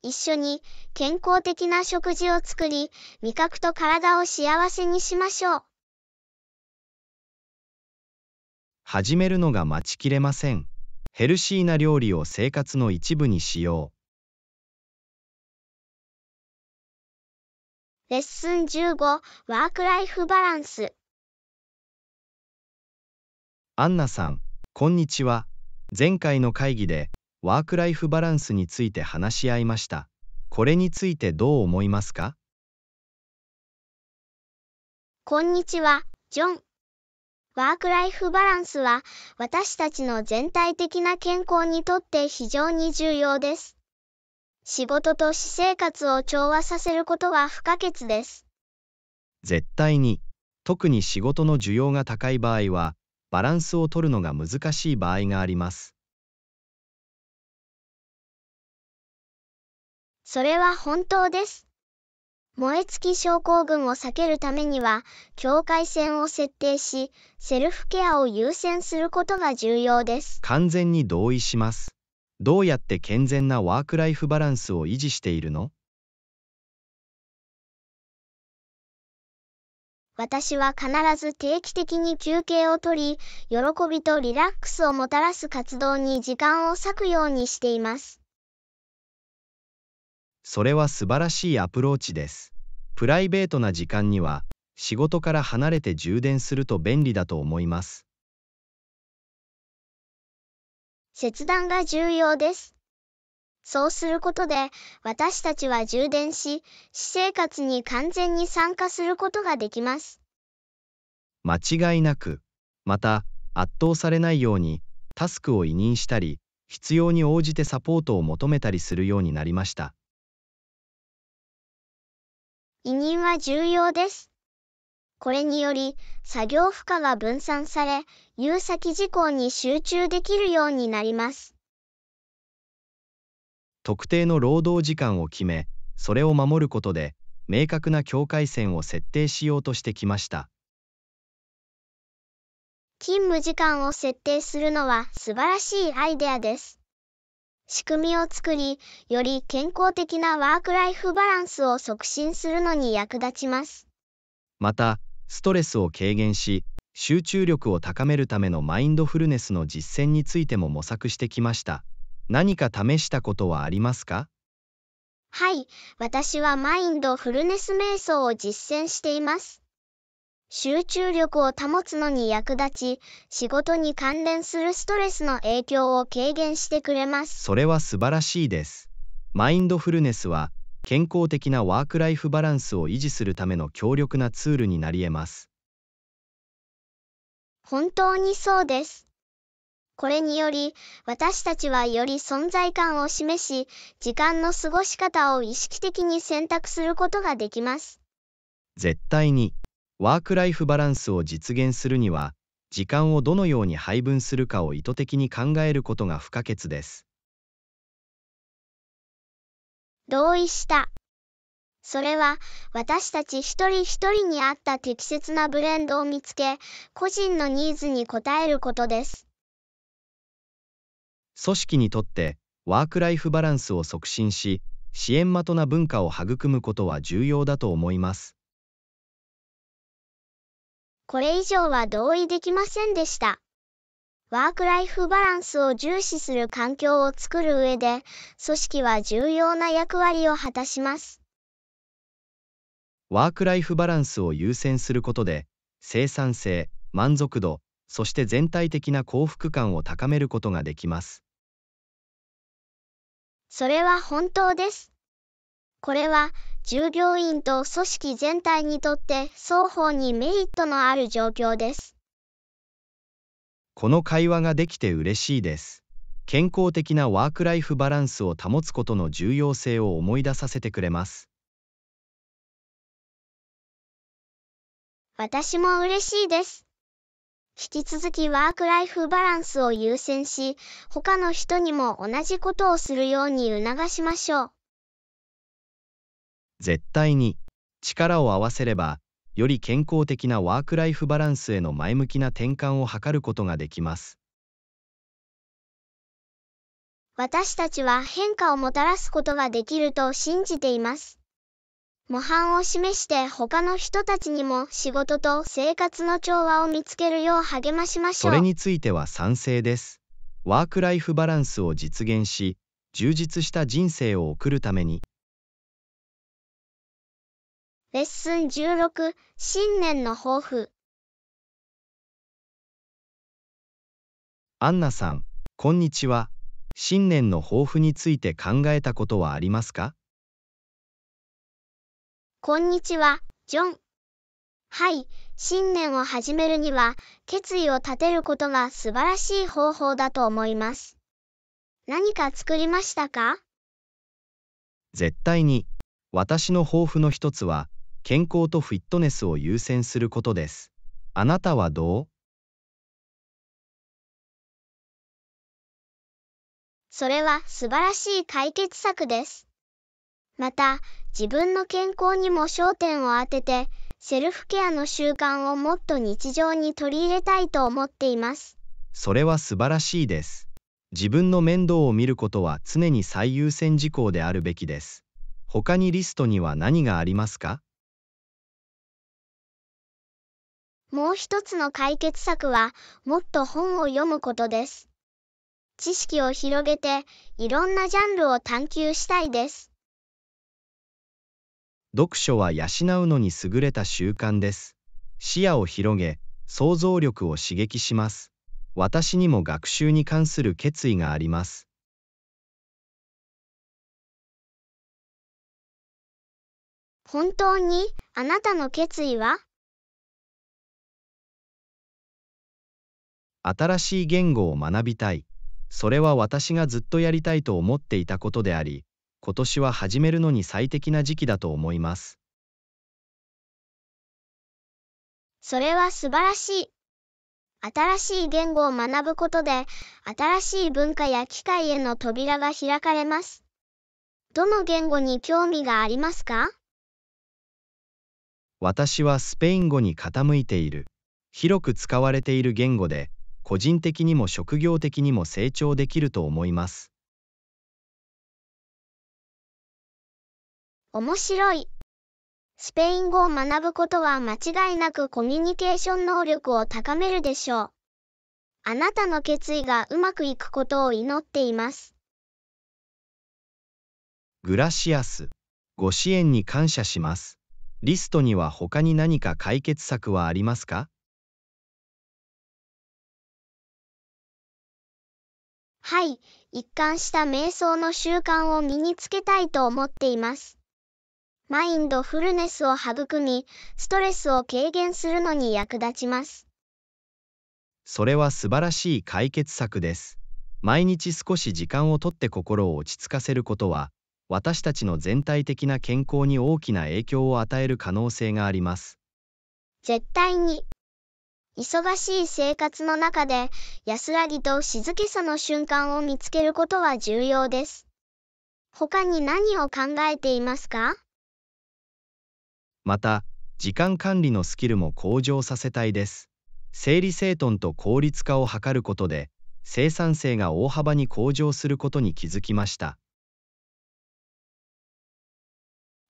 一緒に健康的な食事を作り、味覚と体を幸せにしましょう。始めるのが待ちきれません。ヘルシーな料理を生活の一部にしよう。レッスン15、ワークライフバランス。アンナさん、こんにちは。前回の会議で、ワークライフバランスについて話し合いました。これについてどう思いますか？こんにちは、ジョン。ワークライフバランスは私たちの全体的な健康にとって非常に重要です。仕事と私生活を調和させることは不可欠です。絶対に。特に仕事の需要が高い場合は、バランスを取るのが難しい場合があります。それは本当です。燃え尽き症候群を避けるためには、境界線を設定し、セルフケアを優先することが重要です。完全に同意します。どうやって健全なワークライフバランスを維持しているの？私は必ず定期的に休憩をとり、喜びとリラックスをもたらす活動に時間を割くようにしています。それは素晴らしいアプローチです。プライベートな時間には、仕事から離れて充電すると便利だと思います。切断が重要です。そうすることで、私たちは充電し、私生活に完全に参加することができます。間違いなく。また、圧倒されないように、タスクを委任したり、必要に応じてサポートを求めたりするようになりました。委任は重要です。これにより、作業負荷が分散され、言う先事項に集中できるようになります。特定の労働時間を決め、それを守ることで、明確な境界線を設定しようとしてきました。勤務時間を設定するのは素晴らしいアイデアです。仕組みを作り、より健康的なワークライフバランスを促進するのに役立ちます。また、ストレスを軽減し、集中力を高めるためのマインドフルネスの実践についても模索してきました。何か試したことはありますか？はい、私はマインドフルネス瞑想を実践しています。集中力を保つのに役立ち、仕事に関連するストレスの影響を軽減してくれます。それは素晴らしいです。マインドフルネスは健康的なワークライフバランスを維持するための強力なツールになり得ます。本当にそうです。これにより、私たちはより存在感を示し、時間の過ごし方を意識的に選択することができます。絶対に、ワークライフバランスを実現するには、時間をどのように配分するかを意図的に考えることが不可欠です。同意した。それは、私たち一人一人に合った適切なブレンドを見つけ、個人のニーズに応えることです。組織にとってワークライフバランスを促進し、支援的な文化を育むことは重要だと思います。これ以上は同意できませんでした。ワークライフバランスを重視する環境を作る上で、組織は重要な役割を果たします。ワークライフバランスを優先することで、生産性、満足度、そして全体的な幸福感を高めることができます。それは本当です。これは、従業員と組織全体にとって双方にメリットのある状況です。この会話ができて嬉しいです。健康的なワークライフバランスを保つことの重要性を思い出させてくれます。私も嬉しいです。引き続きワークライフバランスを優先し、他の人にも同じことをするように促しましょう。絶対に、力を合わせれば、より健康的なワークライフバランスへの前向きな転換を図ることができます。私たちは変化をもたらすことができると信じています。模範を示して他の人たちにも仕事と生活の調和を見つけるよう励ましましょう。それについては賛成です。ワークライフバランスを実現し、充実した人生を送るために。レッスン16、新年の抱負。アンナさん、こんにちは。新年の抱負について考えたことはありますか？こんにちは、ジョン。はい、新年を始めるには、決意を立てることが素晴らしい方法だと思います。何か作りましたか？絶対に。私の抱負の一つは、健康とフィットネスを優先することです。あなたはどう？それは素晴らしい解決策です。また、自分の健康にも焦点を当てて、セルフケアの習慣をもっと日常に取り入れたいと思っています。それは素晴らしいです。自分の面倒を見ることは常に最優先事項であるべきです。他にリストには何がありますか？もう一つの解決策は、もっと本を読むことです。知識を広げて、いろんなジャンルを探求したいです。読書は養うのに優れた習慣です。視野を広げ、想像力を刺激します。私にも学習に関する決意があります。本当に、あなたの決意は？新しい言語を学びたい。それは私がずっとやりたいと思っていたことであり、今年は始めるのに最適な時期だと思います。それは素晴らしい。新しい言語を学ぶことで、新しい文化や機会への扉が開かれます。どの言語に興味がありますか？私はスペイン語に傾いている。広く使われている言語で、個人的にも職業的にも成長できると思います。面白い。スペイン語を学ぶことは間違いなくコミュニケーション能力を高めるでしょう。あなたの決意がうまくいくことを祈っています。グラシアス。ご支援に感謝します。リストには他に何か解決策はありますか？はい、一貫した瞑想の習慣を身につけたいと思っています。マインドフルネスを育み、ストレスを軽減するのに役立ちます。それは素晴らしい解決策です。毎日少し時間をとって心を落ち着かせることは、私たちの全体的な健康に大きな影響を与える可能性があります。絶対に。忙しい生活の中で安らぎと静けさの瞬間を見つけることは重要です。他に何を考えていますか？また、時間管理のスキルも向上させたいです。整理整頓と効率化を図ることで、生産性が大幅に向上することに気づきました。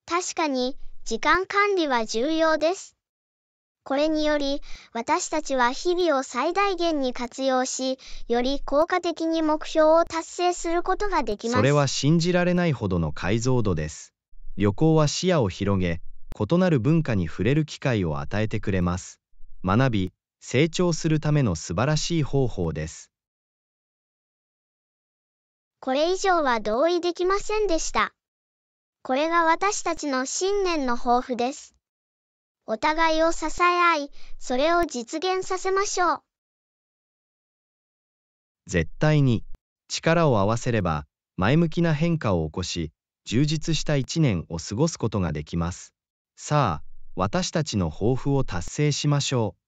確かに、時間管理は重要です。これにより、私たちは日々を最大限に活用し、より効果的に目標を達成することができます。それは信じられないほどの解像度です。旅行は視野を広げ、異なる文化に触れる機会を与えてくれます。学び、成長するための素晴らしい方法です。これ以上は同意できませんでした。これが私たちの信念の抱負です。お互いを支え合い、それを実現させましょう。絶対に、力を合わせれば、前向きな変化を起こし、充実した一年を過ごすことができます。さあ、私たちの抱負を達成しましょう。